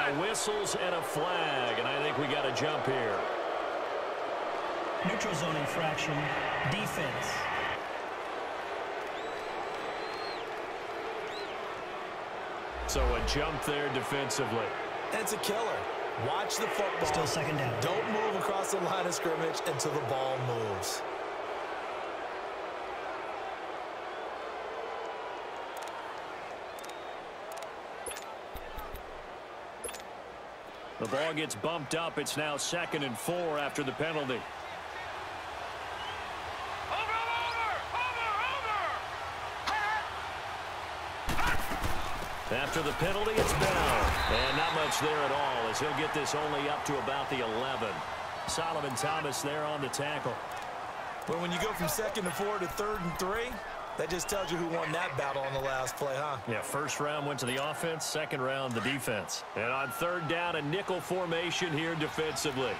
got whistles and a flag, and I think we got a jump here. Neutral zone infraction, defense. So a jump there defensively. It's a killer. Watch the football. Still second down. Don't move across the line of scrimmage until the ball moves. The ball gets bumped up. It's now 2nd and 4 after the penalty. After the penalty, it's Bell. And not much there at all as he'll get this only up to about the 11. Solomon Thomas there on the tackle. But when you go from 2nd and 4 to 3rd and 3, that just tells you who won that battle on the last play, huh? Yeah, first round went to the offense, second round the defense. And on 3rd down, a nickel formation here defensively.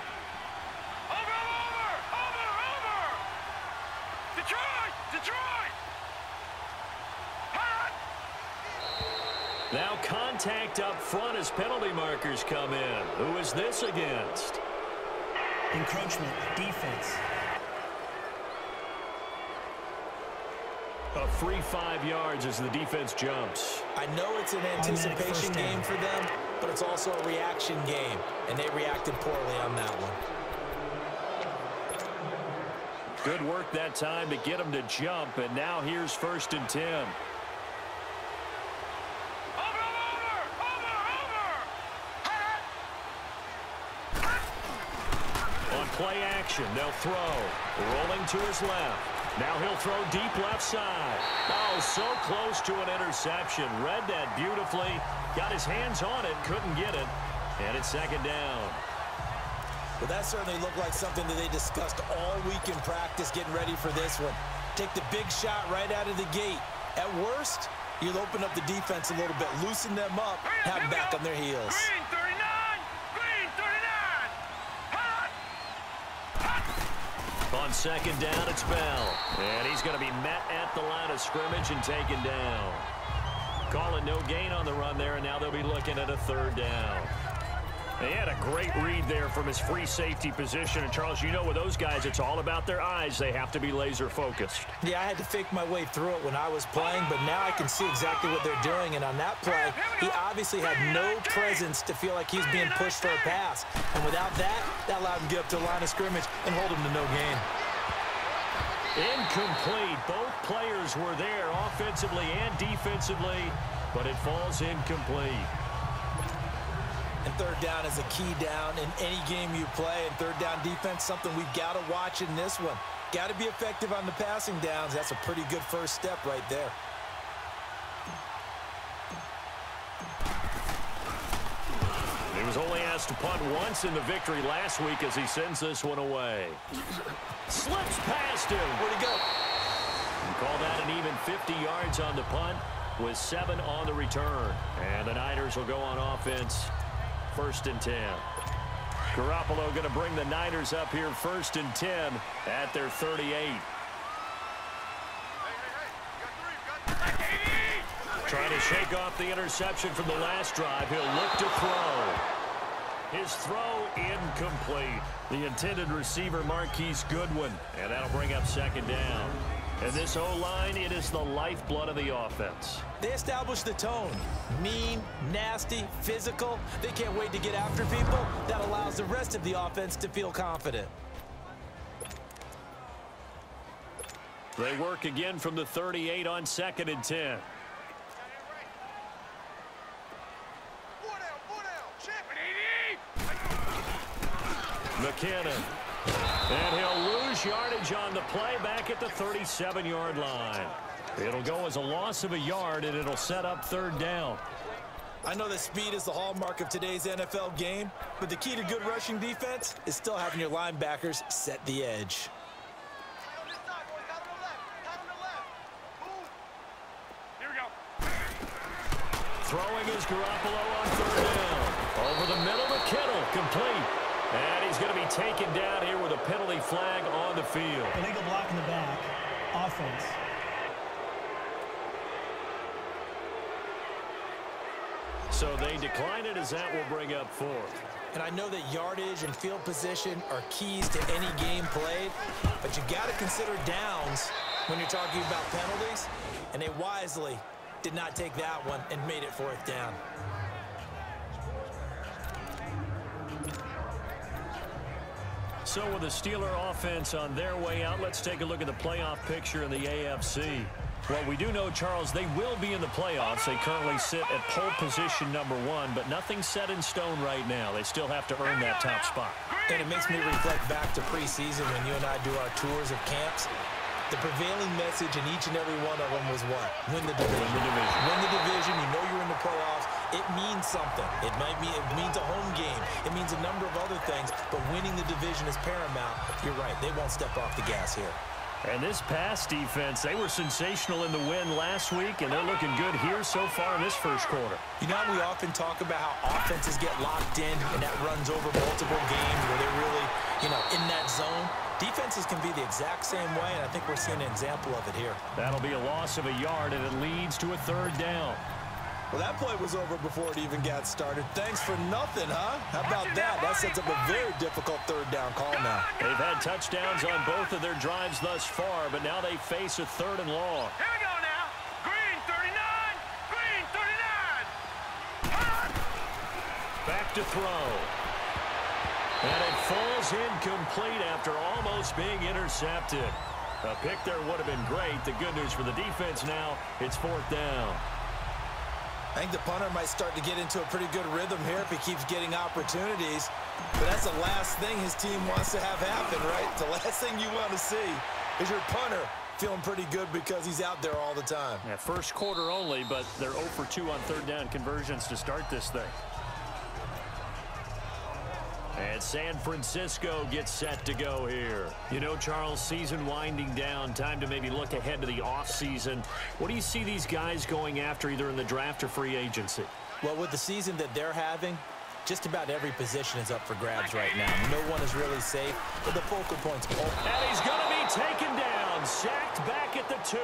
Now contact up front as penalty markers come in. Who is this against? Encroachment, defense. A free 5 yards as the defense jumps. I know it's an anticipation game for them, but it's also a reaction game, and they reacted poorly on that one. Good work that time to get them to jump, and now here's 1st and 10. On play action, they'll throw. Rolling to his left. Now he'll throw deep left side. Oh, so close to an interception. Read that beautifully. Got his hands on it, couldn't get it. And it's 2nd down. Well, that certainly looked like something that they discussed all week in practice getting ready for this one. Take the big shot right out of the gate. At worst, you'll open up the defense a little bit, loosen them up, have them back on their heels. On 2nd down, it's Bell. And he's going to be met at the line of scrimmage and taken down. Calling no gain on the run there, and now they'll be looking at a 3rd down. He had a great read there from his free safety position. And, Charles, you know with those guys, it's all about their eyes. They have to be laser-focused. Yeah, I had to fake my way through it when I was playing, but now I can see exactly what they're doing. And on that play, he obviously had no presence to feel like he's being pushed for a pass. And without that, that allowed him to get up to the line of scrimmage and hold him to no gain. Incomplete. Both players were there offensively and defensively, but it falls incomplete. And 3rd down is a key down in any game you play. And 3rd down defense, something we've got to watch in this one. Got to be effective on the passing downs. That's a pretty good first step right there. He was only asked to punt once in the victory last week as he sends this one away. Slips past him. Where'd he go? Call that an even 50 yards on the punt with 7 on the return. And the Niners will go on offense. 1st and 10. Garoppolo going to bring the Niners up here 1st and 10 at their 38. Trying to shake off the interception from the last drive. He'll look to throw. His throw incomplete. The intended receiver, Marquise Goodwin. And that'll bring up 2nd down. And this O-line, it is the lifeblood of the offense. They established the tone. Mean, nasty, physical. They can't wait to get after people. That allows the rest of the offense to feel confident. They work again from the 38 on 2nd and 10. McKinnon. And he'll lose yardage on the play back at the 37-yard line. It'll go as a loss of a yard, and it'll set up 3rd down. I know that speed is the hallmark of today's NFL game, but the key to good rushing defense is still having your linebackers set the edge. Throwing is Garoppolo on 3rd down. Over the middle to Kittle, complete. And he's going to be taken down here with a penalty flag on the field. Illegal block in the back. Offense. So they decline it as that will bring up fourth. And I know that yardage and field position are keys to any game played, but you got to consider downs when you're talking about penalties, and they wisely did not take that one and made it fourth down. So with the Steeler offense on their way out, let's take a look at the playoff picture in the AFC. Well, we do know, Charles, they will be in the playoffs. They currently sit at pole position number 1, but nothing's set in stone right now. They still have to earn that top spot. And it makes me reflect back to preseason when you and I do our tours of camps. The prevailing message in each and every one of them was what? Win the division. Win the division. You know you're in the playoffs. It means something. It means a home game. It means a number of other things, but winning the division is paramount. You're right. They won't step off the gas here. And this pass defense, they were sensational in the win last week, and they're looking good here so far in this first quarter. You know how we often talk about how offenses get locked in, and that runs over multiple games where they're really, in that zone? Defenses can be the exact same way, and I think we're seeing an example of it here. That'll be a loss of a yard, and it leads to a third down. Well, that play was over before it even got started. Thanks for nothing, huh? How about that? That sets up a very difficult third down call now. They've had touchdowns on both of their drives thus far, but now they face a third and long. Here we go now. Green 39. Green 39. Back to throw. And it falls incomplete after almost being intercepted. A pick there would have been great. The good news for the defense now, it's fourth down. I think the punter might start to get into a pretty good rhythm here if he keeps getting opportunities. But that's the last thing his team wants to have happen, right? The last thing you want to see is your punter feeling pretty good because he's out there all the time. Yeah, first quarter only, but they're 0 for 2 on third down conversions to start this thing. And San Francisco gets set to go here. You know, Charles, season winding down, time to maybe look ahead to the offseason. What do you see these guys going after either in the draft or free agency? Well, with the season that they're having, just about every position is up for grabs right now. No one is really safe, but the focal point's open. And he's going to be taken down, sacked back at the 2.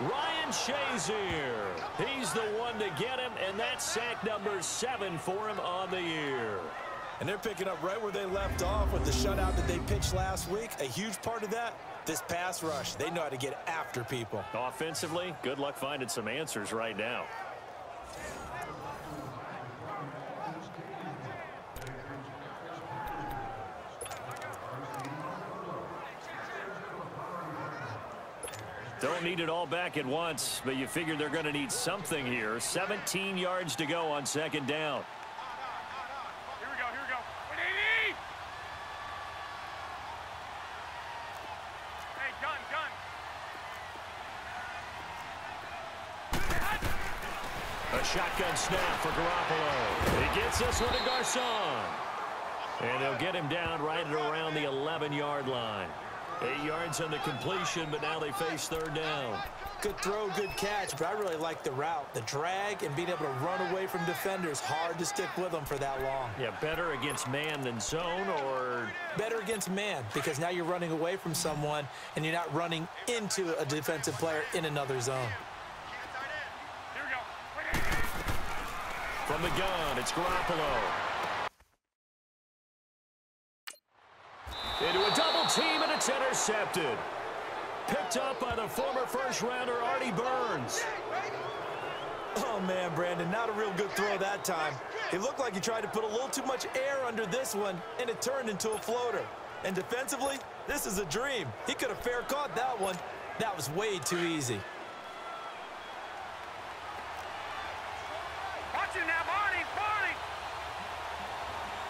Ryan Shazier. He's the one to get him, and that's sack number 7 for him on the year. And they're picking up right where they left off with the shutout that they pitched last week. A huge part of that, this pass rush. They know how to get after people. Offensively, good luck finding some answers right now. Don't need it all back at once, but you figure they're going to need something here. 17 yards to go on second down. A shotgun snap for Garoppolo. He gets this one to Garcon. And they'll get him down right at around the 11-yard line. 8 yards on the completion, but now they face third down. Good throw, good catch, but I really like the route. The drag and being able to run away from defenders. Hard to stick with them for that long. Yeah, better against man than zone, or? Better against man, because now you're running away from someone and you're not running into a defensive player in another zone. From the gun, it's Garoppolo. Into a double team, and it's intercepted. Picked up by the former first-rounder, Artie Burns. Oh, man, Brandon, not a real good throw that time. It looked like he tried to put a little too much air under this one, and it turned into a floater. And defensively, this is a dream. He could have fair caught that one. That was way too easy. Watch it now, Barney.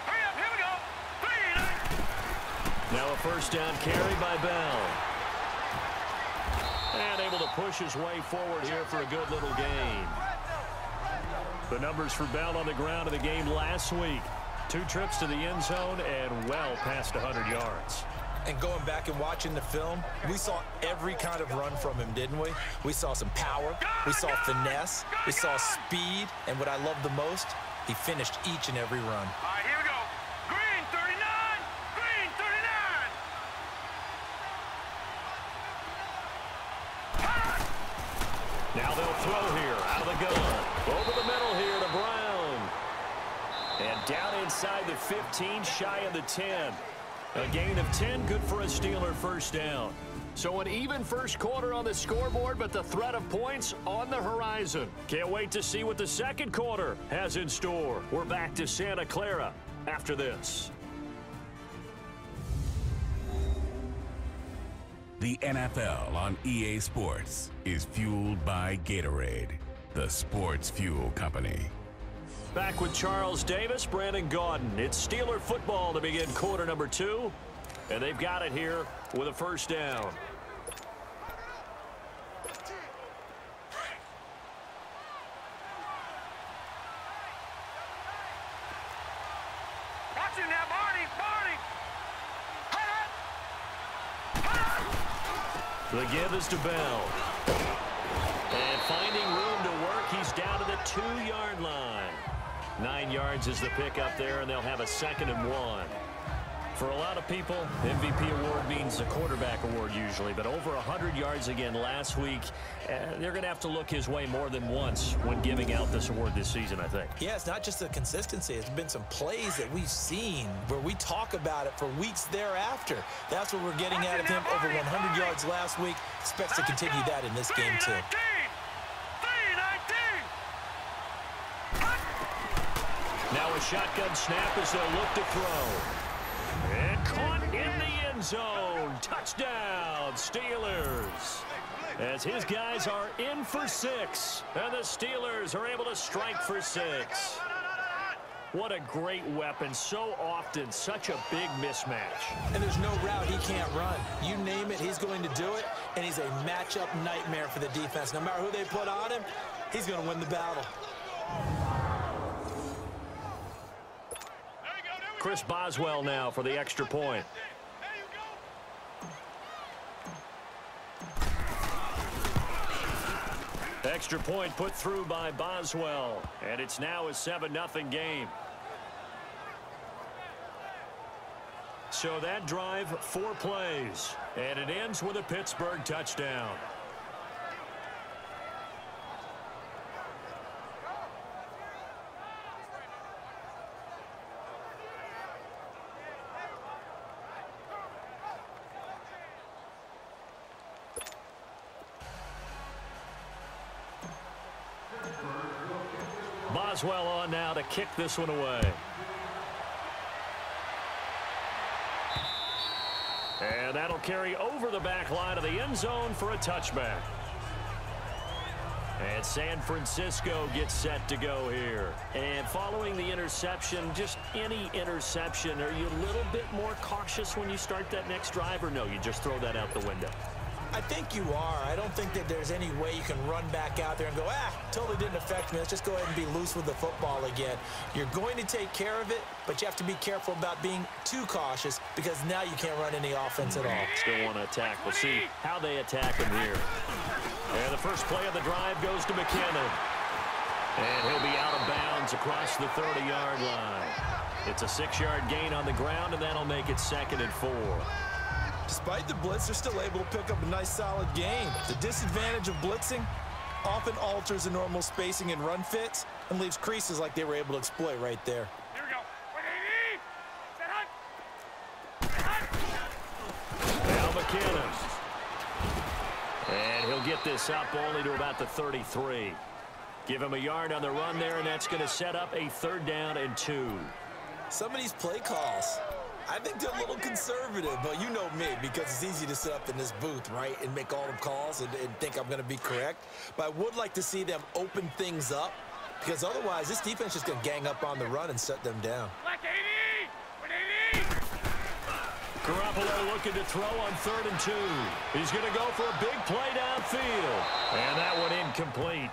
Hurry up, here we go. 3. Now a first down carry by Bell. And able to push his way forward here for a good little gain. The numbers for Bell on the ground of the game last week. 2 trips to the end zone and well past 100 yards. And going back and watching the film, we saw every kind of run from him, didn't we? We saw some power, we saw finesse, we saw speed, and what I love the most, he finished each and every run. All right, here we go. Green 39. Green 39. Now they'll throw here out of the gun. Over the middle here to Brown. Down inside the 15, shy of the 10. A gain of 10, good for a Steeler first down. So an even first quarter on the scoreboard, but the threat of points on the horizon. Can't wait to see what the second quarter has in store. We're back to Santa Clara after this. The NFL on EA Sports is fueled by Gatorade, the sports fuel company. Back with Charles Davis, Brandon Gaudin. It's Steeler football to begin quarter number 2. And they've got it here with a first down. Watch it now, Barney! The give is to Bell. And finding room to work, he's down to the 2-yard line. 9 yards is the pickup there, and they'll have a 2nd and 1. For a lot of people, MVP award means a quarterback award usually, but over 100 yards again last week. They're going to have to look his way more than once when giving out this award this season, I think. Yeah, it's not just the consistency. It's been some plays that we've seen where we talk about it for weeks thereafter. That's what we're getting out of him. Over 100 yards last week. Expects to continue that in this game, too. Now a shotgun snap as they'll look to throw. And caught in the end zone. Touchdown, Steelers. As his guys are in for 6. And the Steelers are able to strike for 6. What a great weapon. So often, such a big mismatch. And there's no route he can't run. You name it, he's going to do it. And he's a matchup nightmare for the defense. No matter who they put on him, he's going to win the battle. Chris Boswell now for the extra point. Extra point put through by Boswell. And it's now a 7-0 game. So that drive, 4 plays. And it ends with a Pittsburgh touchdown. Boswell on now to kick this one away. And that'll carry over the back line of the end zone for a touchback. And San Francisco gets set to go here. And following the interception, just any interception, are you a little bit more cautious when you start that next drive, or no, you just throw that out the window? I think you are. I don't think that there's any way you can run back out there and go, totally didn't affect me. Let's just go ahead and be loose with the football again. You're going to take care of it, but you have to be careful about being too cautious because now you can't run any offense at all. Still want to attack. We'll see how they attack him here. And the first play of the drive goes to McKinnon. And he'll be out of bounds across the 30-yard line. It's a 6-yard gain on the ground, and that'll make it 2nd and 4. Despite the blitz, they're still able to pick up a nice, solid gain. The disadvantage of blitzing often alters the normal spacing and run fits and leaves creases like they were able to exploit right there. Here we go. Set hunt. Now McKinnon. And he'll get this up only to about the 33. Give him a yard on the run there, and that's going to set up a 3rd down and 2. Some of these play calls, I think they're a little conservative, but you know me, because it's easy to sit up in this booth, right, and make all the calls and think I'm going to be correct. But I would like to see them open things up, because otherwise this defense is going to gang up on the run and shut them down. Garoppolo looking to throw on 3rd and 2. He's going to go for a big play downfield. And that one incomplete.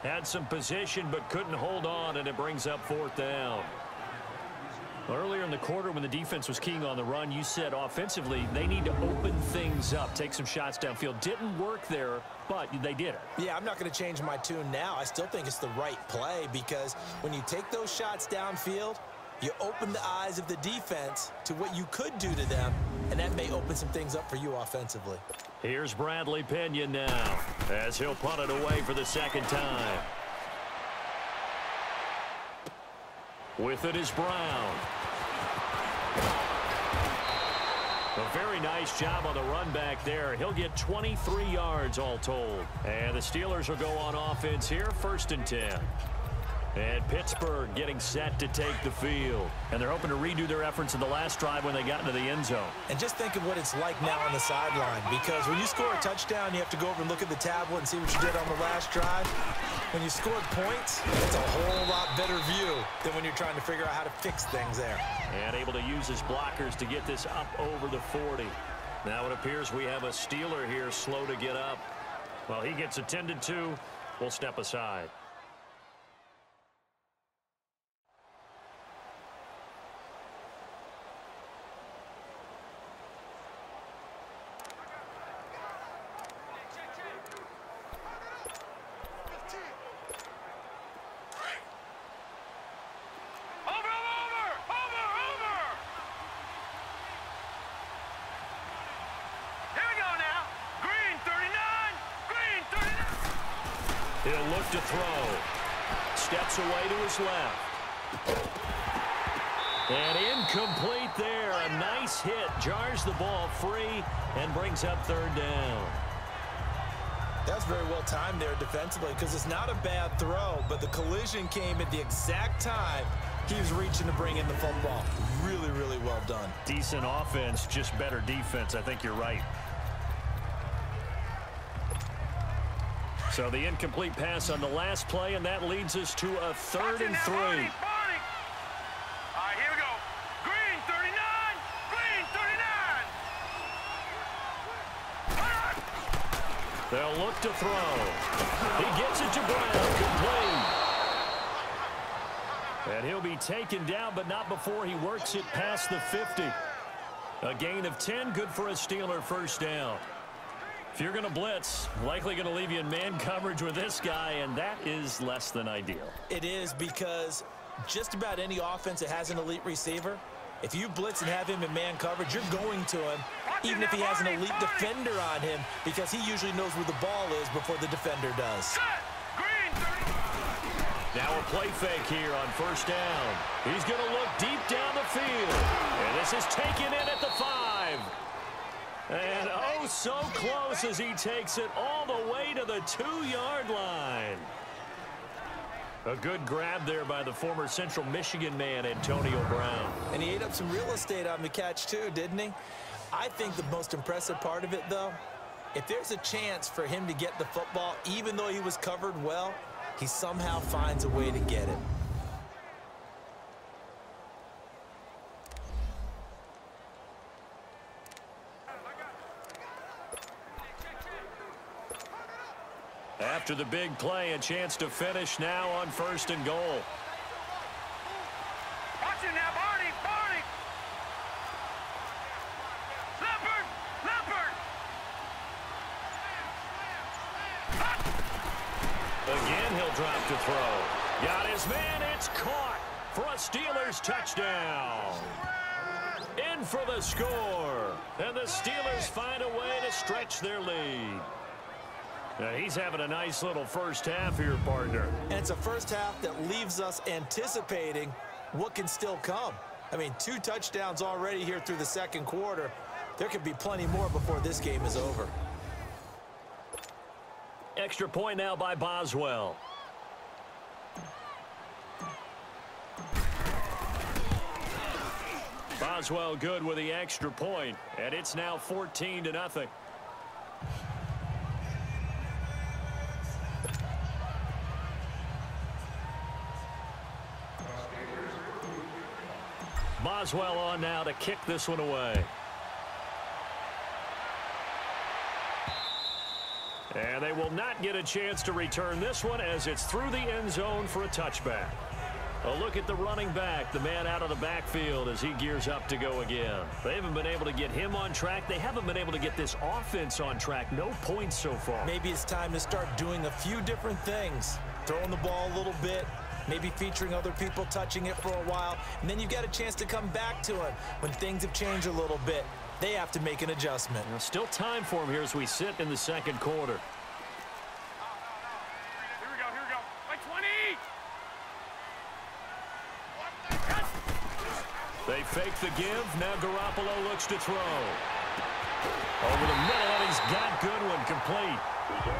Had some position but couldn't hold on, and it brings up 4th down. Earlier in the quarter when the defense was keying on the run, you said offensively they need to open things up, take some shots downfield. Didn't work there, but they did it. Yeah, I'm not going to change my tune now. I still think it's the right play because when you take those shots downfield, you open the eyes of the defense to what you could do to them, and that may open some things up for you offensively. Here's Bradley Pinion now as he'll punt it away for the 2nd time. With it is Brown. A very nice job on the run back there. He'll get 23 yards all told. And the Steelers will go on offense here, 1st and 10. And Pittsburgh getting set to take the field. And they're hoping to redo their efforts in the last drive when they got into the end zone. And just think of what it's like now on the sideline, because when you score a touchdown, you have to go over and look at the tablet and see what you did on the last drive. When you scored points, it's a whole lot better view than when you're trying to figure out how to fix things there. And able to use his blockers to get this up over the 40. Now it appears we have a Steeler here slow to get up. Well, he gets attended to. We'll step aside. He'll look to throw. Steps away to his left. And incomplete there. A nice hit. Jars the ball free and brings up 3rd down. That's very well timed there defensively, because it's not a bad throw, but the collision came at the exact time he was reaching to bring in the football. Really, really well done. Decent offense, just better defense. I think you're right. So the incomplete pass on the last play, and that leads us to a 3rd and 3. All right, here we go. Green, 39. Green, 39. They'll look to throw. He gets it to Brown. Complete. And he'll be taken down, but not before he works it past the 50. A gain of 10, good for a Steeler 1st down. If you're going to blitz, likely going to leave you in man coverage with this guy, and that is less than ideal. It is, because just about any offense that has an elite receiver, if you blitz and have him in man coverage, you're going to him, even if he has an elite defender on him, because he usually knows where the ball is before the defender does. Now a play fake here on 1st down. He's going to look deep down the field. And this is taken in at the 5. And oh, so close as he takes it all the way to the 2-yard line. A good grab there by the former Central Michigan man, Antonio Brown. And he ate up some real estate on the catch too, didn't he? I think the most impressive part of it, though, if there's a chance for him to get the football, even though he was covered well, he somehow finds a way to get it. After the big play, a chance to finish now on 1st and goal. Watch it now, Barney, Barney. Leopard, Leopard. Again, he'll drop to throw. Got his man. It's caught for a Steelers touchdown. In for the score. And the Steelers find a way to stretch their lead. Now, he's having a nice little 1st half here, partner. And it's a 1st half that leaves us anticipating what can still come. I mean, 2 touchdowns already here through the 2nd quarter. There could be plenty more before this game is over. Extra point now by Boswell. Boswell good with the extra point, and it's now 14-0. Boswell on now to kick this one away. And they will not get a chance to return this one as it's through the end zone for a touchback. A look at the running back, the man out of the backfield as he gears up to go again. They haven't been able to get him on track. They haven't been able to get this offense on track. No points so far. Maybe it's time to start doing a few different things. Throwing the ball a little bit, maybe featuring other people touching it for a while, and then you've got a chance to come back to it when things have changed a little bit. They have to make an adjustment. Well, still time for him here as we sit in the 2nd quarter. Here we go, here we go. Like 20. They fake the give. Now Garoppolo looks to throw. Over the middle, and he's got Goodwin complete.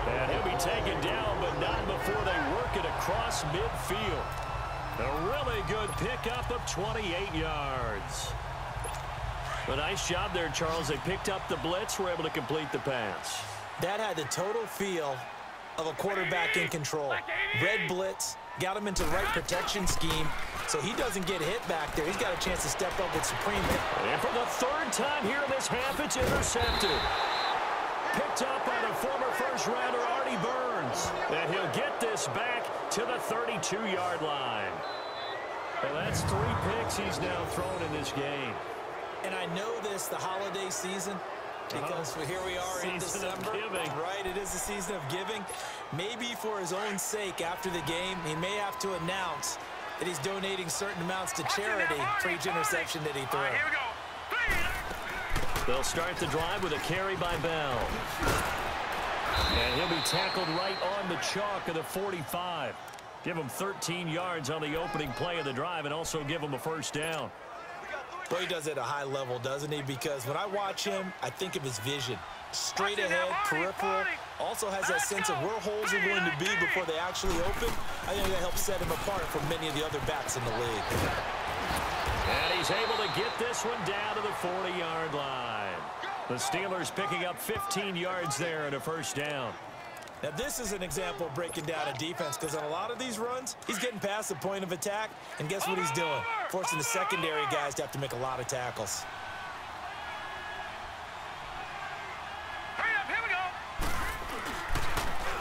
And he'll be taken down, but not before they work it across midfield. A really good pickup of 28 yards. A nice job there, Charles. They picked up the blitz, were able to complete the pass. That had the total feel of a quarterback in control. Red blitz, got him into the right protection scheme, so he doesn't get hit back there. He's got a chance to step up with supreme. And for the third time here in this half, it's intercepted. Picked up by the former first-rounder Artie Burns. And he'll get this back to the 32-yard line. And that's 3 picks he's now thrown in this game. And I know this, the holiday season, because here we are in December. Right, it is the season of giving. Maybe for his own sake after the game, he may have to announce that he's donating certain amounts to charity for each interception that he threw. Here we go. They'll start the drive with a carry by Bell. And he'll be tackled right on the chalk of the 45. Give him 13 yards on the opening play of the drive and also give him a first down. Well, he does it at a high level, doesn't he? Because when I watch him, I think of his vision. Straight ahead, peripheral. Also has that sense of where holes are going to be before they actually open. I think that helps set him apart from many of the other backs in the league. And he's able to get this one down to the 40-yard line. The Steelers picking up 15 yards there and a first down. Now, this is an example of breaking down a defense, because on a lot of these runs, he's getting past the point of attack, and guess what he's doing? Forcing the secondary guys to have to make a lot of tackles. Hurry up, here we go.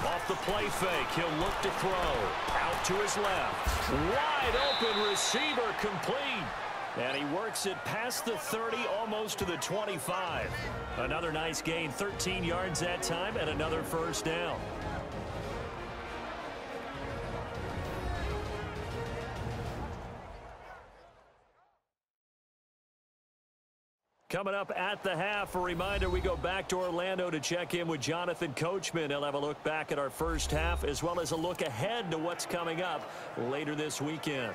Off the play fake, he'll look to throw. Out to his left. Wide open receiver complete. And he works it past the 30, almost to the 25. Another nice gain, 13 yards that time, and another first down. Coming up at the half, a reminder, we go back to Orlando to check in with Jonathan Coachman. He'll have a look back at our first half, as well as a look ahead to what's coming up later this weekend.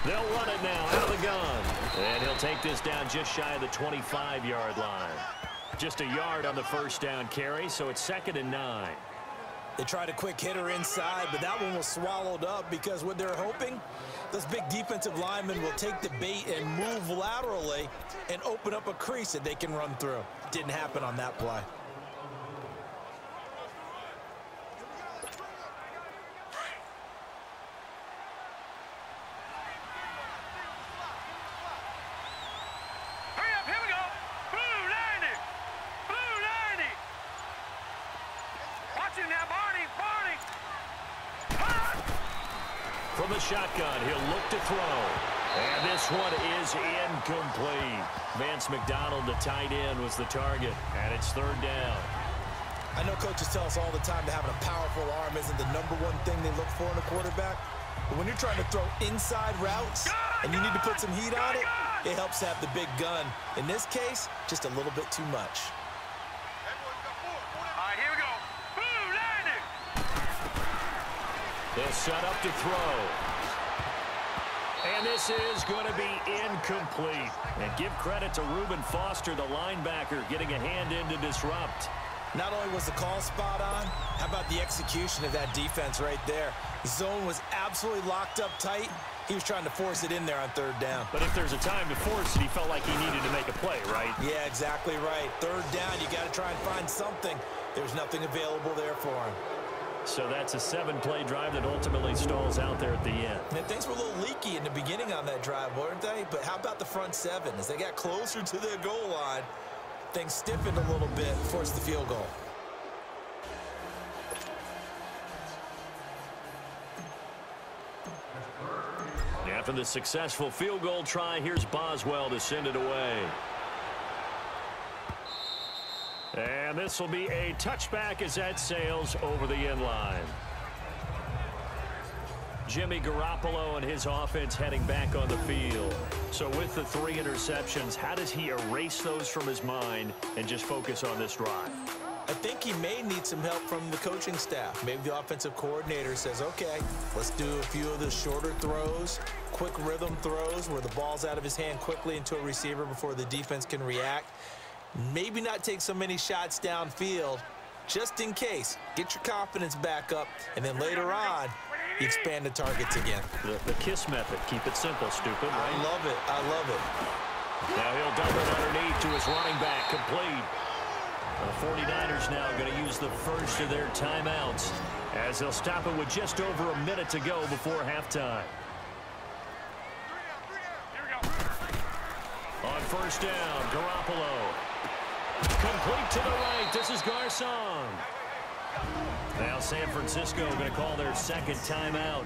They'll run it now out of the gun. And he'll take this down just shy of the 25-yard line. Just a yard on the first down carry, so it's 2nd and 9. They tried a quick hitter inside, but that one was swallowed up because what they're hoping, those big defensive linemen will take the bait and move laterally and open up a crease that they can run through. Didn't happen on that play. From the shotgun, he'll look to throw. And this one is incomplete. Vance McDonald, the tight end, was the target, and it's third down. I know coaches tell us all the time that having a powerful arm isn't the #1 thing they look for in a quarterback. But when you're trying to throw inside routes and you need to put some heat on it, it helps to have the big gun. In this case, just a little bit too much. All right, here we go. Boom, landing. They'll set up to throw. And this is going to be incomplete. And give credit to Reuben Foster, the linebacker, getting a hand in to disrupt. Not only was the call spot on, how about the execution of that defense right there? The zone was absolutely locked up tight. He was trying to force it in there on third down. But if there's a time to force it, he felt like he needed to make a play, right? Yeah, exactly right. Third down, you got to try and find something. There's nothing available there for him. So that's a 7-play drive that ultimately stalls out there at the end. And things were a little leaky in the beginning on that drive, weren't they? But how about the front seven? As they got closer to their goal line, things stiffened a little bit, forced the field goal. After the successful field goal try, here's Boswell to send it away. And this will be a touchback as that sails over the end line. Jimmy Garoppolo and his offense heading back on the field. So with the 3 interceptions, how does he erase those from his mind and just focus on this drive? I think he may need some help from the coaching staff. Maybe the offensive coordinator says, okay, let's do a few of the shorter throws, quick rhythm throws where the ball's out of his hand quickly into a receiver before the defense can react. Maybe not take so many shots downfield, just in case. Get your confidence back up, and then later on, you expand the targets again. The KISS method. Keep it simple, stupid. Right? I love it. I love it. Now he'll dump it underneath to his running back. Complete. The 49ers now going to use the first of their timeouts as they'll stop it with just over a minute to go before halftime. On first down, Garoppolo. Complete to the right. This is Garcon. Now San Francisco going to call their second timeout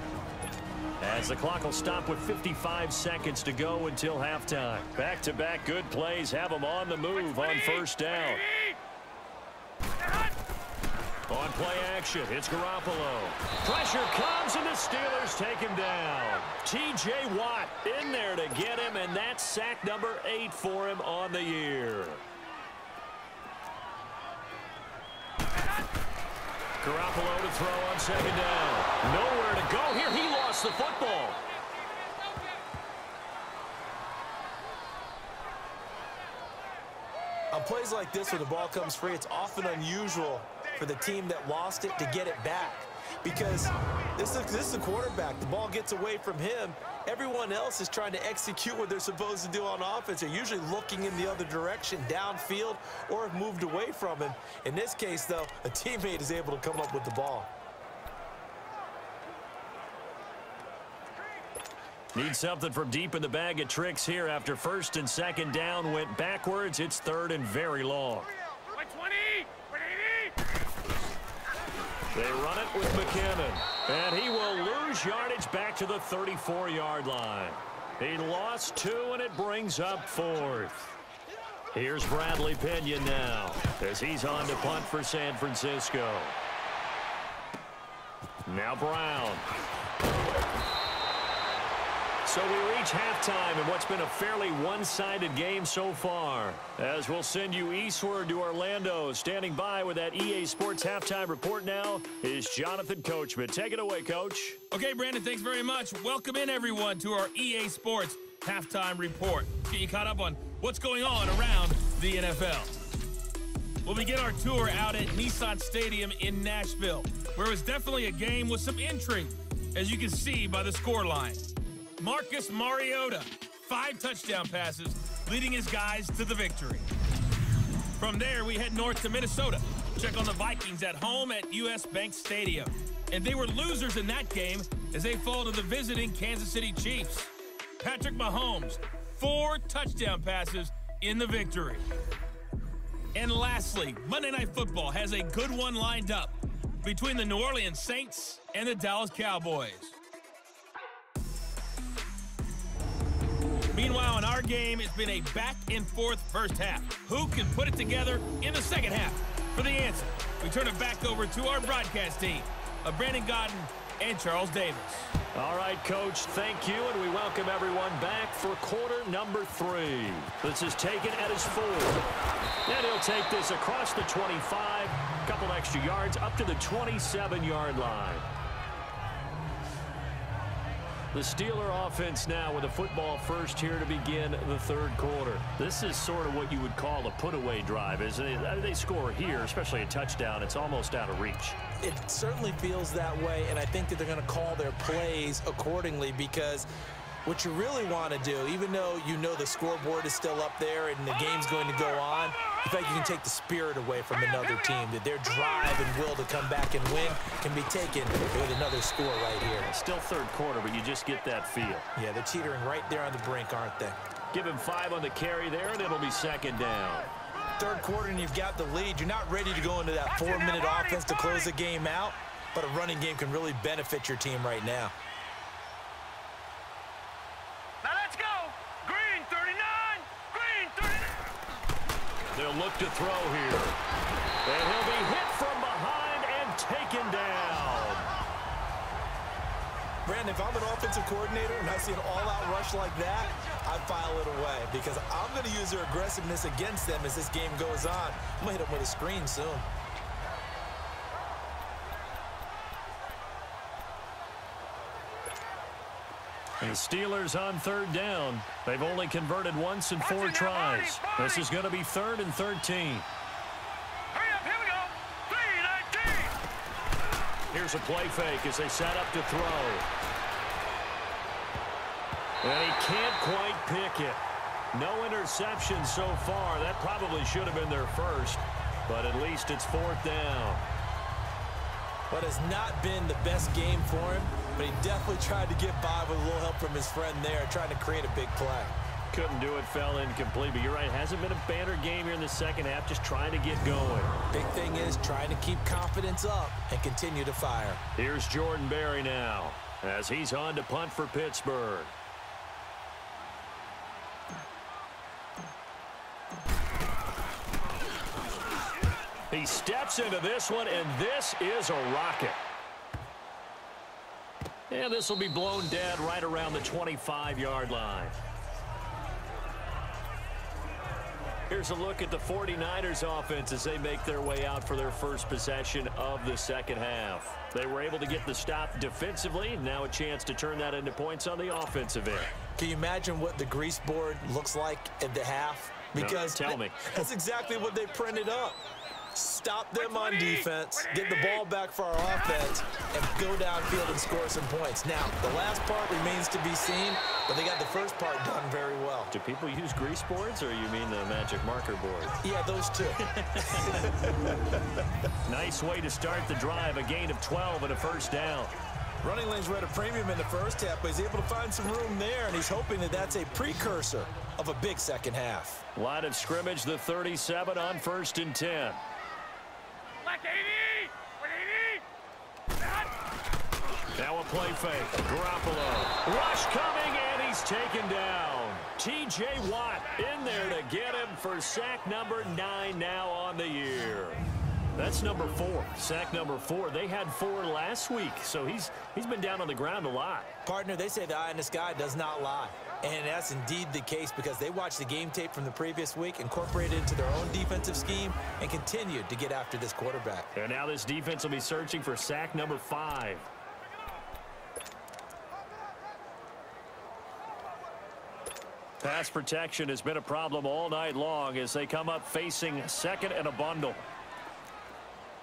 as the clock will stop with 55 seconds to go until halftime. Back-to-back good plays have them on the move on first down. On play action, it's Garoppolo. Pressure comes, and the Steelers take him down. T.J. Watt in there to get him, and that's sack number 8 for him on the year. Garoppolo to throw on second down. Nowhere to go here. He lost the football. On plays like this where the ball comes free, it's often unusual for the team that lost it to get it back. Because this is the quarterback. The ball gets away from him. Everyone else is trying to execute what they're supposed to do on offense. They're usually looking in the other direction, downfield, or have moved away from him. In this case, though, a teammate is able to come up with the ball. Need something from deep in the bag of tricks here after first and second down went backwards. It's third and very long. 120, 180. They run it with McKinnon, and he will lose yardage back to the 34-yard line. He lost 2, and it brings up 4th. Here's Bradley Pinion now as he's on to punt for San Francisco. Now Brown. So we reach halftime in what's been a fairly one-sided game so far. As we'll send you eastward to Orlando. Standing by with that EA Sports Halftime Report now is Jonathan Coachman. Take it away, Coach. Okay, Brandon, thanks very much. Welcome in, everyone, to our EA Sports Halftime Report. Get you caught up on what's going on around the NFL. We'll begin our tour out at Nissan Stadium in Nashville, where it was definitely a game with some intrigue, as you can see by the scoreline. Marcus Mariota, 5 touchdown passes, leading his guys to the victory. From there, we head north to Minnesota. Check on the Vikings at home at US Bank Stadium. And they were losers in that game as they fall to the visiting Kansas City Chiefs. Patrick Mahomes, 4 touchdown passes in the victory. And lastly, Monday Night Football has a good one lined up between the New Orleans Saints and the Dallas Cowboys. Meanwhile, in our game, it's been a back-and-forth first half. Who can put it together in the second half? For the answer, we turn it back over to our broadcast team of Brandon Godden and Charles Davis. All right, Coach, thank you, and we welcome everyone back for quarter number 3. This is taken at his 4. And he'll take this across the 25, a couple extra yards, up to the 27-yard line. The Steeler offense now with a football first here to begin the third quarter. This is sort of what you would call a put-away drive, isn't it? They score here, especially a touchdown. It's almost out of reach. It certainly feels that way, and I think that they're going to call their plays accordingly, because what you really want to do, even though you know the scoreboard is still up there and the game's going to go on, the fact you can take the spirit away from another team, that their drive and will to come back and win can be taken with another score right here. Still third quarter, but you just get that feel. Yeah, they're teetering right there on the brink, aren't they? Give him 5 on the carry there, and it'll be second down. Third quarter, and you've got the lead. You're not ready to go into that 4-minute offense to close the game out, but a running game can really benefit your team right now. Now let's go. Green 39. Green 39. They'll look to throw here. And he'll be hit from behind and taken down. Brandon, if I'm an offensive coordinator and I see an all-out rush like that, I file it away, because I'm going to use their aggressiveness against them as this game goes on. I'm going to hit them with a screen soon. And the Steelers on third down. They've only converted once in 4 tries. This is going to be 3rd and 13. Hurry up, here we go. 3-19. Here's a play fake as they set up to throw. And he can't quite pick it. No interception so far. That probably should have been their first, but at least it's 4th down. What has not been the best game for him, but he definitely tried to get by with a little help from his friend there, trying to create a big play. Couldn't do it, fell incomplete, but you're right, hasn't been a banner game here in the second half, just trying to get going. Big thing is trying to keep confidence up and continue to fire. Here's Jordan Berry now, as he's on to punt for Pittsburgh. He steps into this one, and this is a rocket. And this will be blown dead right around the 25-yard line. Here's a look at the 49ers offense as they make their way out for their first possession of the second half. They were able to get the stop defensively, and now a chance to turn that into points on the offensive end. Can you imagine what the grease board looks like at the half? Because no, tell me. That's exactly what they printed up. Stop them on defense, get the ball back for our offense, and go downfield and score some points. Now, the last part remains to be seen, but they got the first part done very well. Do people use grease boards, or you mean the magic marker board? Yeah, those two. Nice way to start the drive, a gain of 12 and a first down. Running lanes were at a premium in the first half, but he's able to find some room there, and he's hoping that that's a precursor of a big second half. Line of scrimmage, the 37 on 1st and 10. Like 80. 180. Now a play fake. Garoppolo. Rush coming, and he's taken down. T.J. Watt in there to get him for sack number 9 now on the year. That's number 4. Sack number 4. They had 4 last week, so he's been down on the ground a lot. Partner, they say the eye in the sky does not lie. And that's indeed the case, because they watched the game tape from the previous week, incorporated it into their own defensive scheme, and continued to get after this quarterback. And now this defense will be searching for sack number 5. Pass protection has been a problem all night long as they come up facing 2nd and a bundle.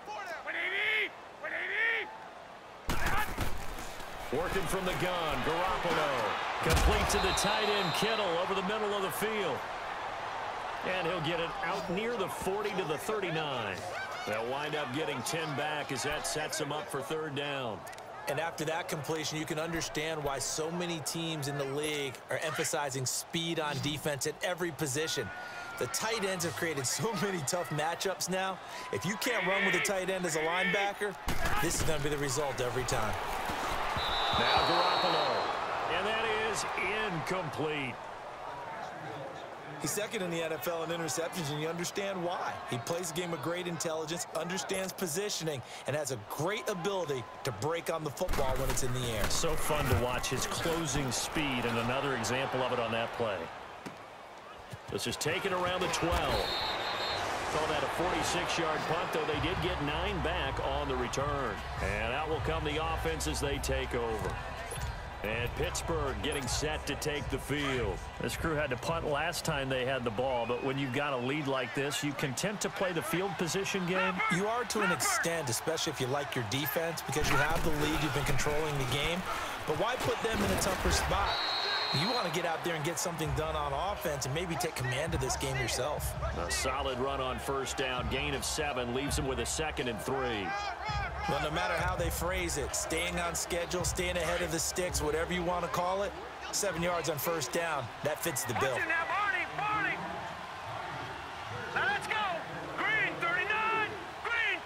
180. 180. Working from the gun, Garoppolo. Complete to the tight end, Kittle, over the middle of the field. And he'll get it out near the 40 to the 39. They'll wind up getting 10 back as that sets them up for 3rd down. And after that completion, you can understand why so many teams in the league are emphasizing speed on defense at every position. The tight ends have created so many tough matchups now. If you can't run with a tight end as a linebacker, this is going to be the result every time. Now Garoppolo. And that is incomplete. He's second in the NFL in interceptions, and you understand why. He plays a game of great intelligence, understands positioning, and has a great ability to break on the football when it's in the air. So fun to watch his closing speed, and another example of it on that play. This is taken around the 12. Call that a 46-yard punt, though they did get 9 back on the return. And out will come the offense as they take over. And Pittsburgh getting set to take the field. This crew had to punt last time they had the ball, but when you've got a lead like this, you content to play the field position game? You are to an extent, especially if you like your defense, because you have the lead, you've been controlling the game. But why put them in a tougher spot? You want to get out there and get something done on offense and maybe take command of this game yourself. A solid run on first down, gain of 7, leaves them with a 2nd and 3. Well, no matter how they phrase it, staying on schedule, staying ahead of the sticks, whatever you want to call it, 7 yards on first down, that fits the bill. Watch it now, Barney. Now let's go. Green 39. Green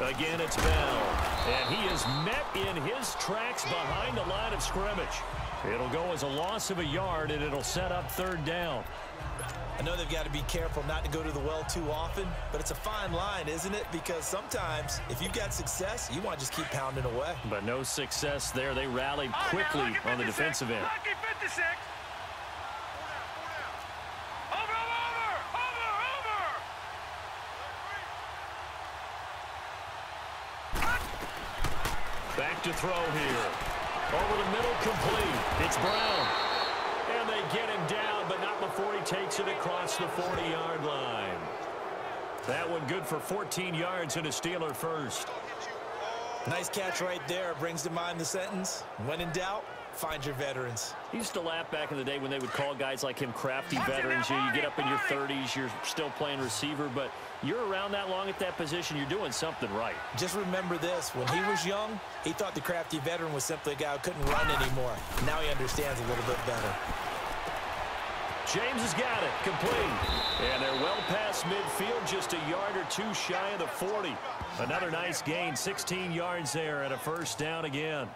39. Again, it's Bell. And he is met in his tracks behind the line of scrimmage. It'll go as a loss of a yard, and it'll set up 3rd down. I know they've got to be careful not to go to the well too often, but it's a fine line, isn't it? Because sometimes, if you've got success, you want to just keep pounding away. But no success there. They rallied quickly on the defensive end. Lucky 56. Over. Back to throw here. Over the middle, complete. It's Brown. And they get him down, but not before he takes it across the 40-yard line. That one good for 14 yards and a Steeler first. Nice catch right there. Brings to mind the sentence, when in doubt, find your veterans. He used to laugh back in the day when they would call guys like him crafty veterans. You get up in your 30s, you're still playing receiver, but you're around that long at that position, you're doing something right. Just remember this, when he was young, he thought the crafty veteran was simply a guy who couldn't run anymore. Now he understands a little bit better. James has got it, complete. And they're well past midfield, just a yard or 2 shy of the 40. Another nice gain, 16 yards there and a first down again.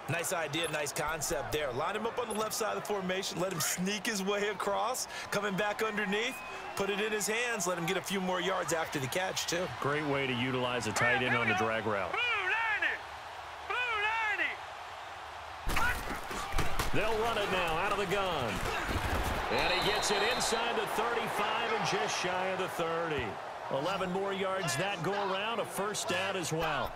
Nice idea, nice concept there. Line him up on the left side of the formation, let him sneak his way across, coming back underneath, put it in his hands, let him get a few more yards after the catch, too. Great way to utilize a tight end on the drag route. Blue 90. They'll run it now out of the gun. And he gets it inside the 35 and just shy of the 30. 11 more yards that go around, a first down as well.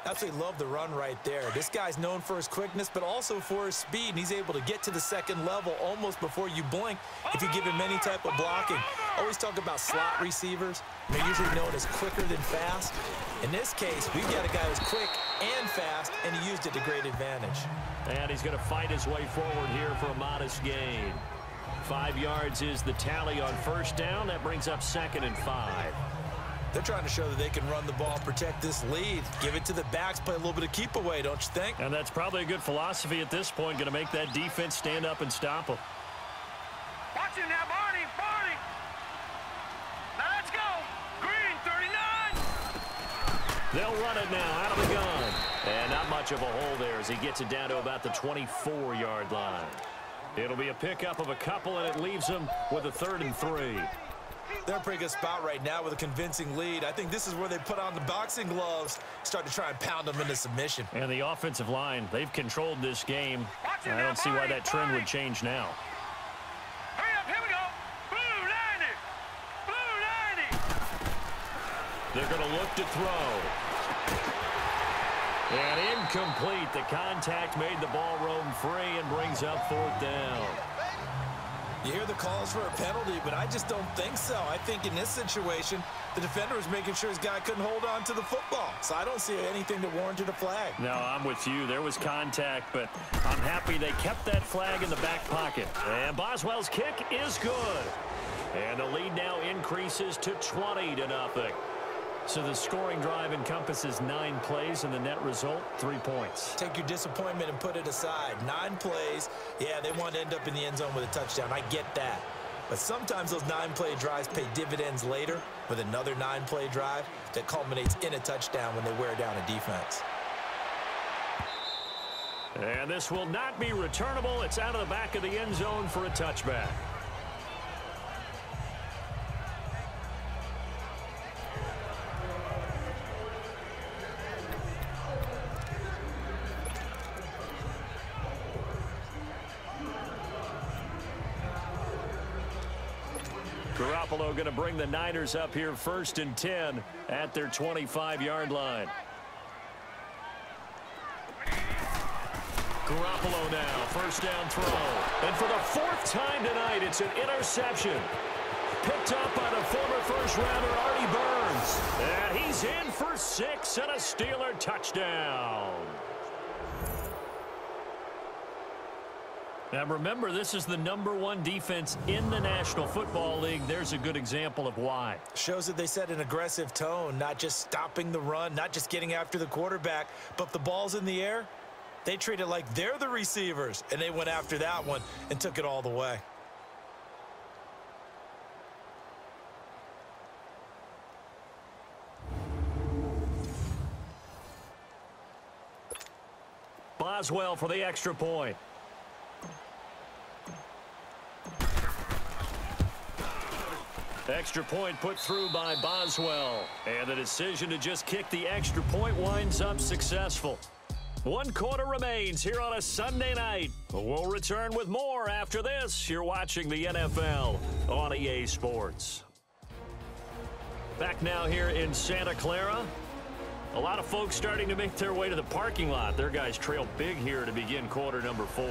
Absolutely love the run right there. This guy's known for his quickness, but also for his speed, and he's able to get to the second level almost before you blink if you give him any type of blocking. Always talk about slot receivers. They're usually known as quicker than fast. In this case, we've got a guy who's quick and fast, and he used it to great advantage. And he's going to fight his way forward here for a modest gain. 5 yards is the tally on first down. That brings up 2nd and 5. They're trying to show that they can run the ball, protect this lead, give it to the backs, play a little bit of keep away, don't you think? And that's probably a good philosophy at this point, going to make that defense stand up and stop them. Watch it now, Barney. Now let's go. Green 39. They'll run it now out of the gun. And not much of a hole there as he gets it down to about the 24-yard line. It'll be a pickup of a couple, and it leaves them with a 3rd and 3. They're in a pretty good spot right now with a convincing lead. I think this is where they put on the boxing gloves, start to try and pound them into submission. And the offensive line, they've controlled this game. I don't see why that trend would change now. Hurry up, here we go. Blue 90. They're going to look to throw. And incomplete. The contact made the ball roam free and brings up 4th down. You hear the calls for a penalty, but I just don't think so. I think in this situation, the defender was making sure his guy couldn't hold on to the football. So I don't see anything that warranted a flag. No, I'm with you. There was contact, but I'm happy they kept that flag in the back pocket. And Boswell's kick is good. And the lead now increases to 20-0. So the scoring drive encompasses 9 plays, and the net result, 3 points. Take your disappointment and put it aside. 9 plays. Yeah, they want to end up in the end zone with a touchdown. I get that. But sometimes those 9-play drives pay dividends later with another 9-play drive that culminates in a touchdown when they wear down a defense. And this will not be returnable. It's out of the back of the end zone for a touchback. Garoppolo going to bring the Niners up here 1st and 10 at their 25-yard line. Garoppolo now, 1st down throw. And for the 4th time tonight, it's an interception. Picked up by the former first-rounder Artie Burns. And he's in for 6 and a Steeler touchdown. Now remember, this is the #1 defense in the National Football League. There's a good example of why. Shows that they set an aggressive tone, not just stopping the run, not just getting after the quarterback, but if the ball's in the air, they treat it like they're the receivers, and they went after that one and took it all the way. Boswell for the extra point. Extra point put through by Boswell. And the decision to just kick the extra point winds up successful. 1 quarter remains here on a Sunday night. We'll return with more after this. You're watching the NFL on EA Sports. Back now here in Santa Clara. A lot of folks starting to make their way to the parking lot. Their guys trail big here to begin quarter number 4.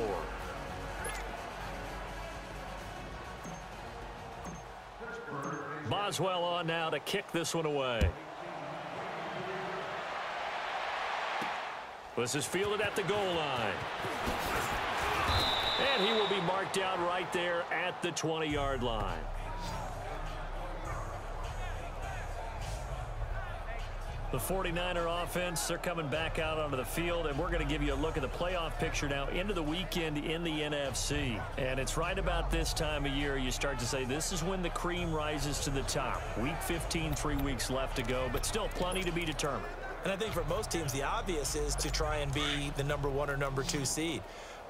Boswell on now to kick this one away. This is fielded at the goal line. And he will be marked down right there at the 20-yard line. The 49er offense, they're coming back out onto the field, and we're going to give you a look at the playoff picture now into the weekend in the NFC. And it's right about this time of year you start to say this is when the cream rises to the top. Week 15, 3 weeks left to go, but still plenty to be determined. And I think for most teams, the obvious is to try and be the #1 or #2 seed.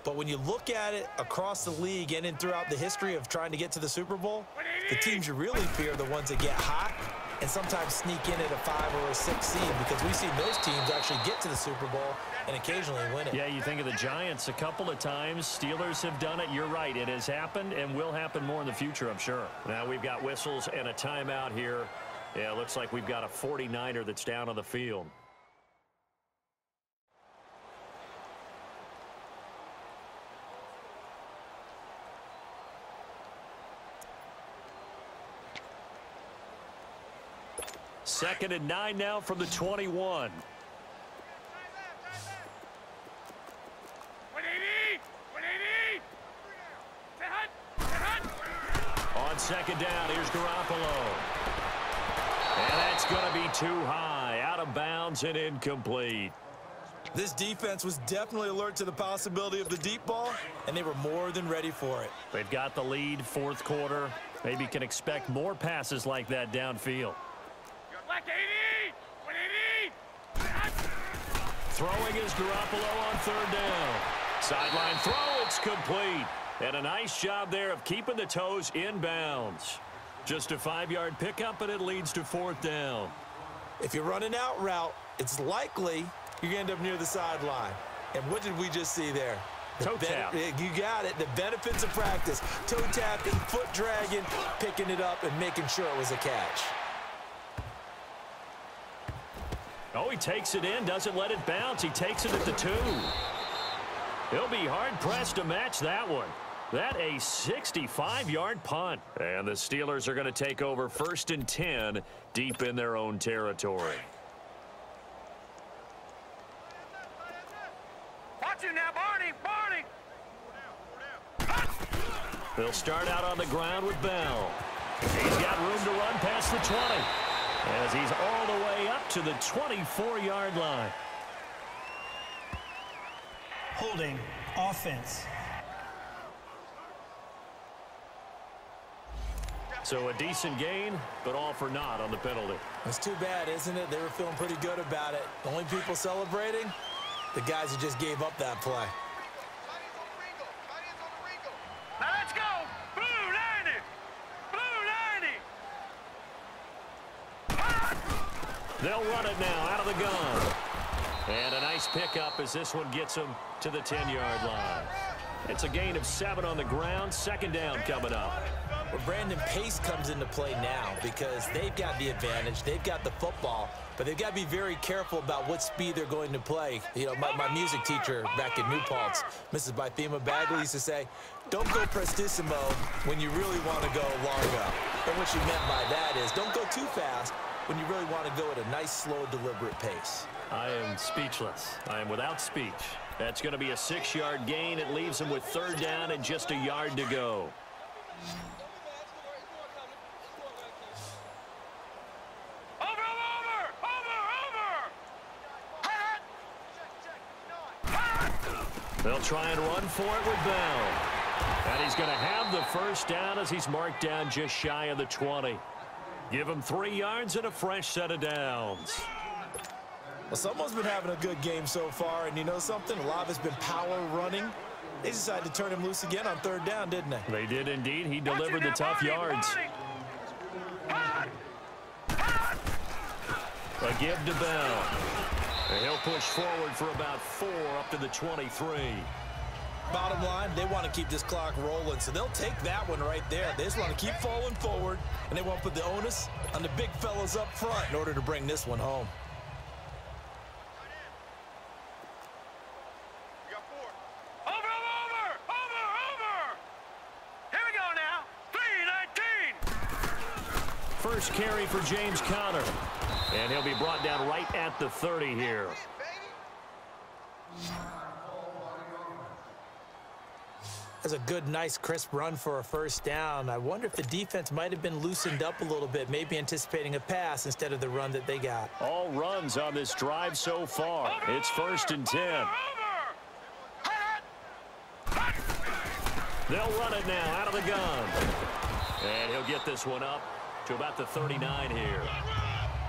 But when you look at it across the league and throughout the history of trying to get to the Super Bowl, the teams you really fear are the ones that get hot and sometimes sneak in at a 5 or a 6 seed, because we've seen those teams actually get to the Super Bowl and occasionally win it. Yeah, you think of the Giants a couple of times. Steelers have done it. You're right. It has happened and will happen more in the future, I'm sure. Now we've got whistles and a timeout here. Yeah, it looks like we've got a 49er that's down on the field. Second and 9 now from the 21. On second down, here's Garoppolo. And that's going to be too high, out of bounds and incomplete. This defense was definitely alert to the possibility of the deep ball, and they were more than ready for it. They've got the lead, 4th quarter. Maybe can expect more passes like that downfield. Throwing is Garoppolo on 3rd down. Sideline throw, it's complete. And a nice job there of keeping the toes in bounds. Just a 5-yard pickup, and it leads to 4th down. If you're running out route, it's likely you're going to end up near the sideline. And what did we just see there? Toe tap. You got it. The benefits of practice. Toe tapping, foot dragging, picking it up, and making sure it was a catch. Oh, he takes it in, doesn't let it bounce. He takes it at the 2. He'll be hard-pressed to match that one. That a 65-yard punt. And the Steelers are going to take over 1st and 10 deep in their own territory. Watch it now, Barney! They'll start out on the ground with Bell. He's got room to run past the 20. As he's all the way up to the 24-yard line. Holding, offense. So a decent gain, but all for naught on the penalty. It's too bad, isn't it? They were feeling pretty good about it. The only people celebrating, the guys who just gave up that play. Now let's go. Blue 90. Blue 90. They'll run it now out of the gun. And a nice pickup as this one gets them to the 10-yard line. It's a gain of 7 on the ground. Second down coming up. Well, Brandon, pace comes into play now because they've got the advantage. They've got the football, but they've got to be very careful about what speed they're going to play. You know, my music teacher back in New Paltz, Mrs. Bythema Bagley, used to say, don't go prestissimo when you really want to go longo. And what she meant by that is don't go too fast when you really want to go at a nice, slow, deliberate pace. I am speechless. I am without speech. That's going to be a 6-yard gain. It leaves them with third down and just a yard to go. They'll try and run for it with Bell. And he's going to have the first down as he's marked down just shy of the 20. Give him 3 yards and a fresh set of downs. Well, someone's been having a good game so far, and you know something? A lot of it's been power running. They decided to turn him loose again on third down, didn't they? They did indeed. He delivered the tough yards. A give to Bell. And he'll push forward for about 4 up to the 23. Bottom line, they want to keep this clock rolling, so they'll take that one right there. They just want to keep falling forward, and they want to put the onus on the big fellas up front in order to bring this one home. First carry for James Conner. And he'll be brought down right at the 30 here. That's a good, nice, crisp run for a first down. I wonder if the defense might have been loosened up a little bit, maybe anticipating a pass instead of the run that they got. All runs on this drive so far. It's 1st and 10. They'll run it now out of the gun. And he'll get this one up to about the 39 here.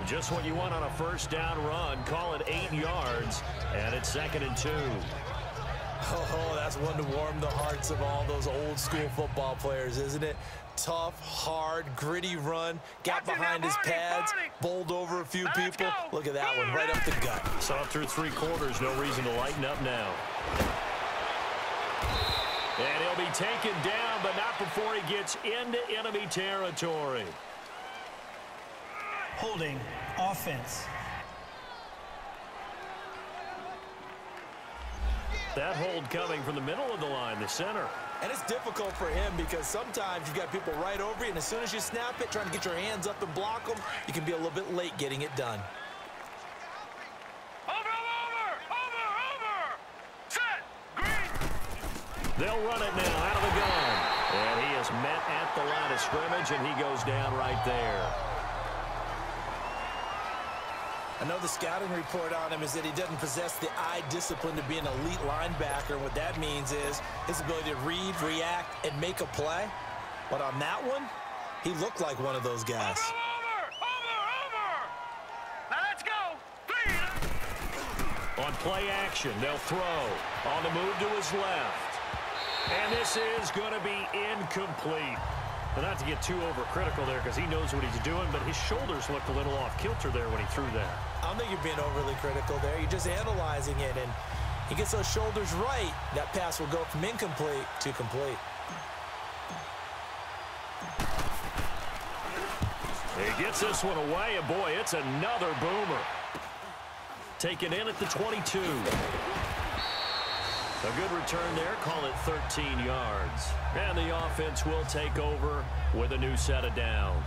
Just what you want on a first down run. Call it 8 yards, and it's 2nd and 2. Oh, that's one to warm the hearts of all those old school football players, isn't it? Tough, hard, gritty run. Got behind his pads, bowled over a few people. Look at that one, right up the gut. Saw it through 3 quarters. No reason to lighten up now. And he'll be taken down, but not before he gets into enemy territory. Holding offense. That hold coming from the middle of the line, the center. And it's difficult for him because sometimes you've got people right over you, and as soon as you snap it, trying to get your hands up and block them, you can be a little bit late getting it done. Over. Set. Green. They'll run it now out of the gun. And he is met at the line of scrimmage, and he goes down right there. I know the scouting report on him is that he doesn't possess the eye discipline to be an elite linebacker. What that means is his ability to read, react, and make a play. But on that one, he looked like one of those guys. Over. Now let's go. Green. On play action, they'll throw. On the move to his left. And this is going to be incomplete. But not to get too overcritical there because he knows what he's doing, but his shoulders looked a little off kilter there when he threw that. I don't think you're being overly critical there. You're just analyzing it, and he gets those shoulders right. That pass will go from incomplete to complete. He gets this one away, and boy, it's another boomer. Taken in at the 22. A good return there, call it 13 yards. And the offense will take over with a new set of downs.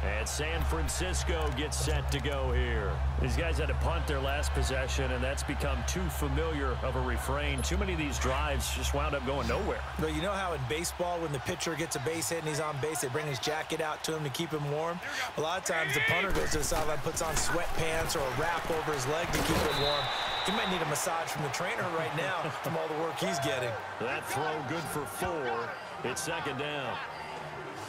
And San Francisco gets set to go here. These guys had to punt their last possession, and that's become too familiar of a refrain. Too many of these drives just wound up going nowhere. But you know how in baseball, when the pitcher gets a base hit and he's on base, they bring his jacket out to him to keep him warm? A lot of times the punter goes to the sideline, puts on sweatpants or a wrap over his leg to keep him warm. He might need a massage from the trainer right now from all the work he's getting. That throw good for 4. It's 2nd down.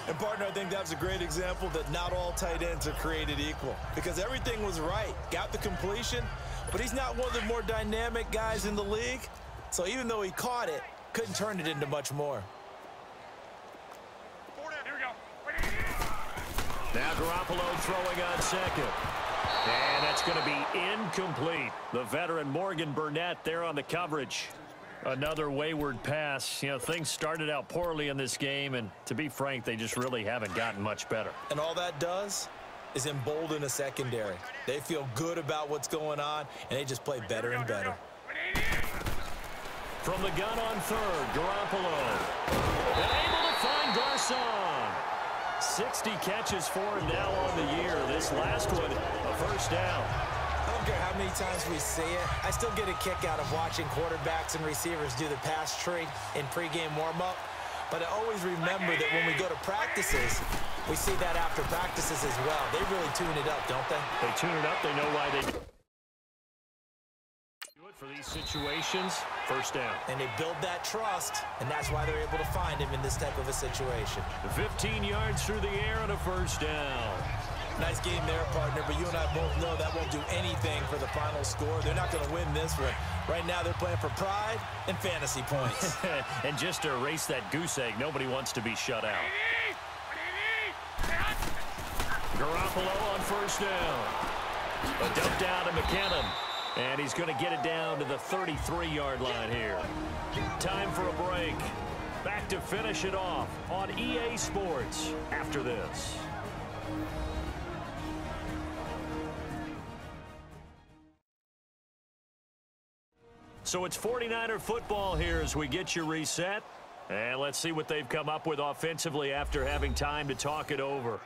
And, partner, I think that was a great example that not all tight ends are created equal because everything was right. Got the completion, but he's not one of the more dynamic guys in the league. So even though he caught it, couldn't turn it into much more. Here we go. Now Garoppolo throwing on second. And that's going to be incomplete. The veteran Morgan Burnett there on the coverage. Another wayward pass. You know, things started out poorly in this game, and to be frank, they just really haven't gotten much better. And all that does is embolden a secondary. They feel good about what's going on, and they just play better and better. From the gun on third, Garoppolo. And able to find Garcon. 60 catches for him now on the year. This last one, a first down. I don't care how many times we see it. I still get a kick out of watching quarterbacks and receivers do the pass tree in pregame warm-up. But I always remember that when we go to practices, we see that after practices as well. They really tune it up, don't they? They tune it up. They know why they do it for these situations. First down. And they build that trust, and that's why they're able to find him in this type of a situation. 15 yards through the air and a first down. Nice game there, partner, but you and I both know that won't do anything for the final score. They're not going to win this one. Right now, they're playing for pride and fantasy points. And just to erase that goose egg, nobody wants to be shut out. Garoppolo on first down. A dump down to McKinnon. And he's going to get it down to the 33-yard line here. Time for a break. Back to finish it off on EA Sports after this. So it's 49er football here as we get you reset. And let's see what they've come up with offensively after having time to talk it over.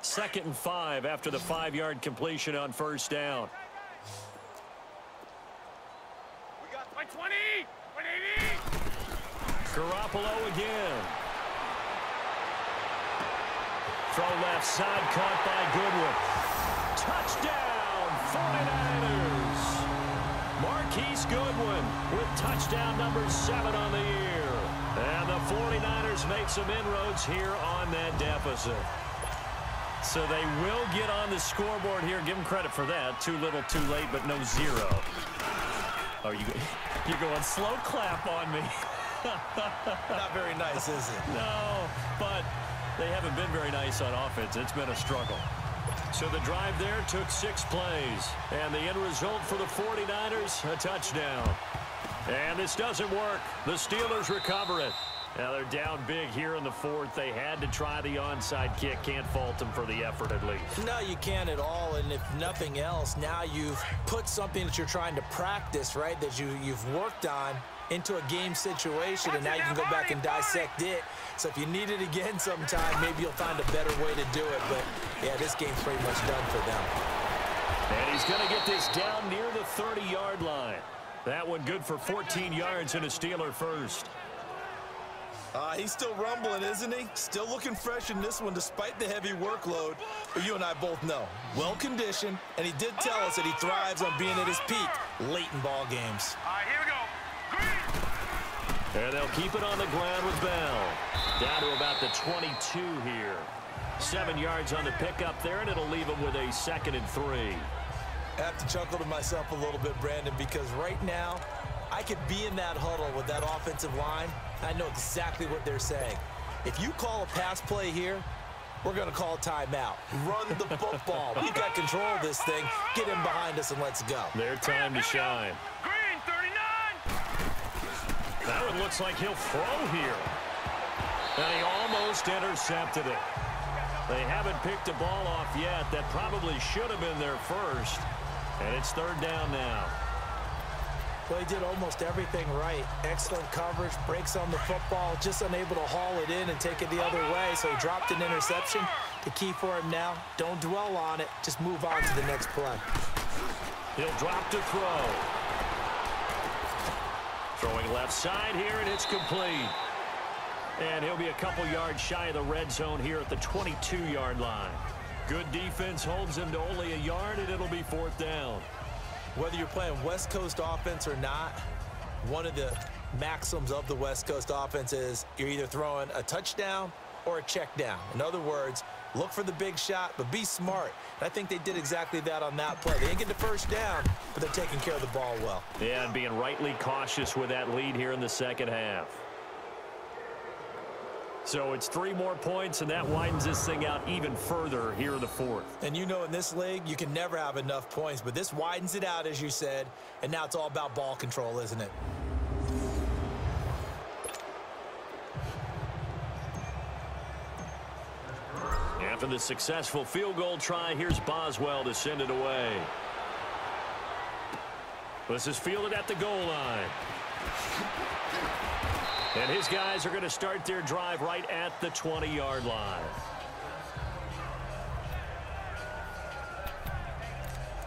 Second and 5 after the 5-yard completion on first down. We got 20, 180. Garoppolo again. Throw left side, caught by Goodwin. Touchdown, 49ers. Marquise Goodwin with touchdown number 7 on the year. And the 49ers make some inroads here on that deficit. So they will get on the scoreboard here. Give them credit for that. Too little, too late, but no zero. Oh, you're going slow clap on me. Not very nice, is it? No, but they haven't been very nice on offense. It's been a struggle. So the drive there took 6 plays. And the end result for the 49ers, a touchdown. And this doesn't work. The Steelers recover it. Now they're down big here in the 4th. They had to try the onside kick. Can't fault them for the effort at least. No, you can't at all. And if nothing else, now you've put something that you're trying to practice, right, that you've worked on into a game situation, and now you can go back and dissect it. So if you need it again sometime, maybe you'll find a better way to do it. But, yeah, this game's pretty much done for them. And he's going to get this down near the 30-yard line. That one good for 14 yards and a Steeler first. He's still rumbling, isn't he? Still looking fresh in this one despite the heavy workload. But you and I both know, well-conditioned, and he did tell us that he thrives on being at his peak late in ball games. All right, here we go. Green. And they'll keep it on the ground with Bell. Down to about the 22 here. 7 yards on the pickup there, and it'll leave him with a 2nd and 3. I have to chuckle to myself a little bit, Brandon, because right now, I could be in that huddle with that offensive line. I know exactly what they're saying. If you call a pass play here, we're going to call a timeout. Run the football. We've got control of this thing. Get in behind us and let's go. Their time to shine. Green, 39. That one looks like he'll throw here. And he almost intercepted it. They haven't picked a ball off yet. That probably should have been their first. And it's 3rd down now. Well, he did almost everything right. Excellent coverage, breaks on the football, just unable to haul it in and take it the other way. So he dropped an interception. The key for him now, don't dwell on it. Just move on to the next play. He'll drop to throw. Throwing left side here, and it's complete. And he'll be a couple yards shy of the red zone here at the 22-yard line. Good defense holds him to only a yard, and it'll be 4th down. Whether you're playing West Coast offense or not, one of the maxims of the West Coast offense is you're either throwing a touchdown or a check down. In other words, look for the big shot, but be smart. And I think they did exactly that on that play. They didn't get the first down, but they're taking care of the ball well. Yeah, and being rightly cautious with that lead here in the second half. So it's 3 more points, and that widens this thing out even further here in the 4th. And you know in this league, you can never have enough points, but this widens it out, as you said, and now it's all about ball control, isn't it? After the successful field goal try, here's Boswell to send it away. This is fielded at the goal line. And his guys are going to start their drive right at the 20-yard line.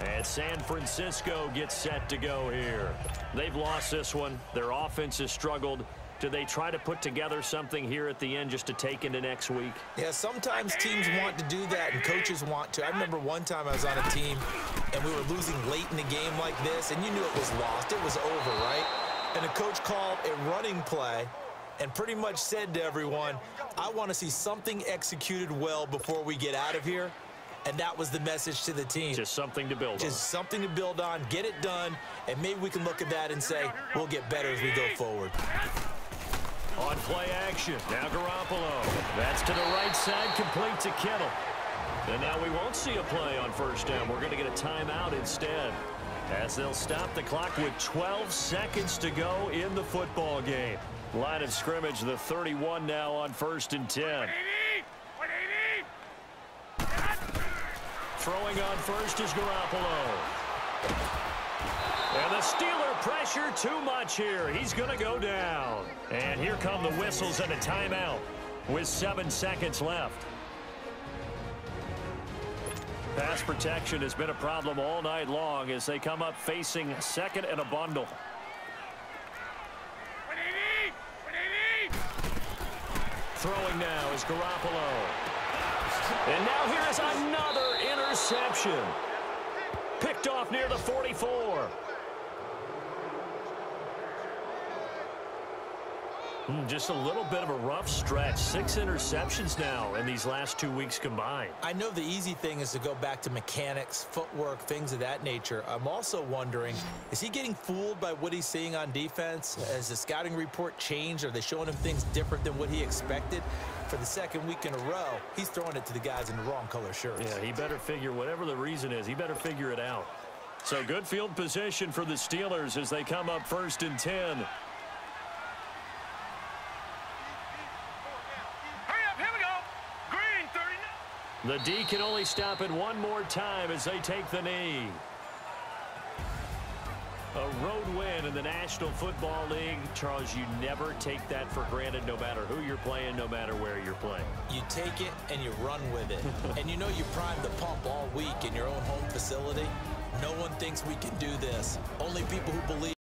And San Francisco gets set to go here. They've lost this one. Their offense has struggled. Do they try to put together something here at the end just to take into next week? Yeah, sometimes teams want to do that and coaches want to. I remember one time I was on a team and we were losing late in the game like this, and you knew it was lost. It was over, right? And the coach called a running play and pretty much said to everyone, I want to see something executed well before we get out of here. And that was the message to the team. Just something to build on. Just something to build on, get it done, and maybe we can look at that and say, we'll get better as we go forward. On play action, now Garoppolo. That's to the right side, complete to Kittle. And now we won't see a play on first down. We're going to get a timeout instead, as they'll stop the clock with 12 seconds to go in the football game. Line of scrimmage, the 31 now on 1st and 10. Throwing on first is Garoppolo. And the Steeler pressure too much here. He's going to go down. And here come the whistles and a timeout with 7 seconds left. Pass protection has been a problem all night long as they come up facing 2nd and a bundle. Throwing now is Garoppolo. And now here is another interception. Picked off near the 44. Just a little bit of a rough stretch. 6 interceptions now in these last 2 weeks combined. I know the easy thing is to go back to mechanics, footwork, things of that nature. I'm also wondering, is he getting fooled by what he's seeing on defense? Has the scouting report changed? Are they showing him things different than what he expected? For the 2nd week in a row, he's throwing it to the guys in the wrong color shirts. Yeah, he better figure, whatever the reason is, he better figure it out. So good field position for the Steelers as they come up 1st and 10. The D can only stop it one more time as they take the knee. A road win in the National Football League. Charles, you never take that for granted no matter who you're playing, no matter where you're playing. You take it and you run with it. And you know you primed the pump all week in your own home facility. No one thinks we can do this. Only people who believe